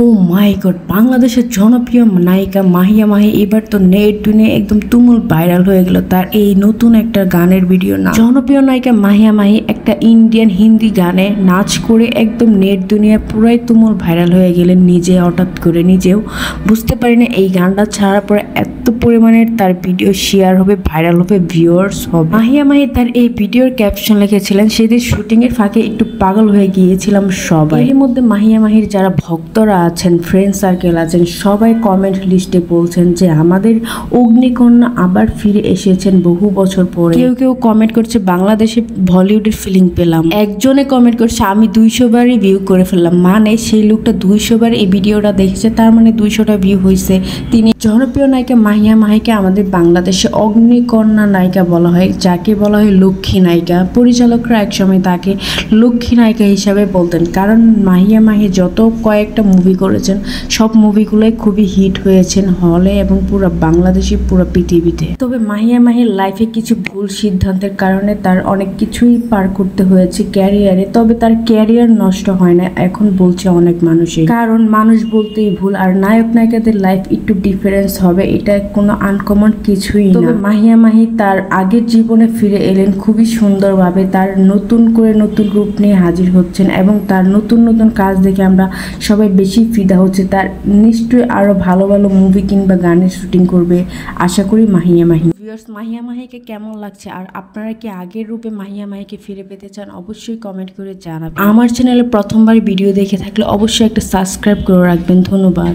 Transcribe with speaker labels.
Speaker 1: ও মাই god, বাংলাদেশের জনপ্রিয় নায়িকা মাহিয়া মাহি এবার তো নেট দুনিয়ায় একদম তুমুল ভাইরাল হয়ে গেল তার এই নতুন একটা গানের ভিডিও না। জনপ্রিয় নায়িকা মাহিয়া মাহি একটা ইন্ডিয়ান হিন্দি গানে নাচ করে একদম নেট দুনিয়ায় পুরাই তুমুল ভাইরাল হয়ে গেলেন নিজে, হঠাৎ করে নিজেও বুঝতে পারি না এই গানটা ছাড়ার পরে এত পরিমাণের তার ভিডিও শেয়ার হবে, ভাইরাল হবে, ভিউয়ার্স হবে। মাহিয়া মাহি তার এই ভিডিওর ক্যাপশন লিখেছিলেন, সেদিন শুটিং এর ফাঁকে একটু পাগল হয়ে গিয়েছিলাম সবাই। এর মধ্যে মাহিয়া মাহির যারা ভক্তরা আছেন, ফ্রেন্ড সার্কেল আছেন, সবাই কমেন্ট লিস্টে বলছেন যে আমাদের অগ্নিকন্যা আবার ফিরে এসেছেন বহু বছর পরে। কেউ কেউ কমেন্ট করছে বাংলাদেশে বলিউডের ফিলিং পেলাম। একজনে কমেন্ট করছে আমি 200 বারই ভিউ করে ফেললাম, মানে সেই লোকটা 200 বার এই ভিডিওটা দেখেছে, তার মানে 200টা ভিউ হয়েছে। তিনি জনপ্রিয় নায়িকা মাহিয়া মাহিকে আমাদের বাংলাদেশে অগ্নিকন্যা নায়িকা বলা হয়, যাকে বলা হয় লক্ষ্মী নায়িকা। পরিচালকরা একসময় তাকে লক্ষ্মী নায়িকা হিসাবে বলতেন, কারণ মাহিয়া মাহি যত কয়েকটা মুভি করেছেন সব মুভিগুলোই খুবই হিট হয়েছেন হলে এবং পুরো বাংলাদেশে, পুরো পৃথিবীতে। তবে মাহিয়া মাহির লাইফে কিছু ভুল সিদ্ধান্তের কারণে তার অনেক কিছুই পার করতে হয়েছে ক্যারিয়ারে, তবে তার ক্যারিয়ার নষ্ট হয় না এখন বলছে অনেক মানুষই, কারণ মানুষ বলতেই ভুল। আর নায়ক নায়িকাদের লাইফ একটু ডিফারেন্স হবে, এটা কোনো আনকমন কিছুই না। তবে মাহিয়া মাহি তার আগের জীবনে ফিরে এলেন খুবই সুন্দরভাবে, তার নতুন করে নতুন রূপ নিয়ে হাজির হচ্ছেন এবং তার নতুন নতুন কাজ দেখে আমরা সবাই বেশি ফিদা হচ্ছে। তার নিশ্চয়ই আরো ভালো ভালো মুভি কিংবা গানের শুটিং করবে আশা করি মাহিয়া মাহি। ভিউয়ার্স, মাহিয়া মাহিকে কেমন লাগছে আর আপনারা কি আগের রূপে মাহিয়া মাহিকে ফিরে পেতে চান অবশ্যই কমেন্ট করে জানাবেন। আমার চ্যানেলে প্রথমবার ভিডিও দেখে থাকলে অবশ্যই একটা সাবস্ক্রাইব করে রাখবেন। ধন্যবাদ।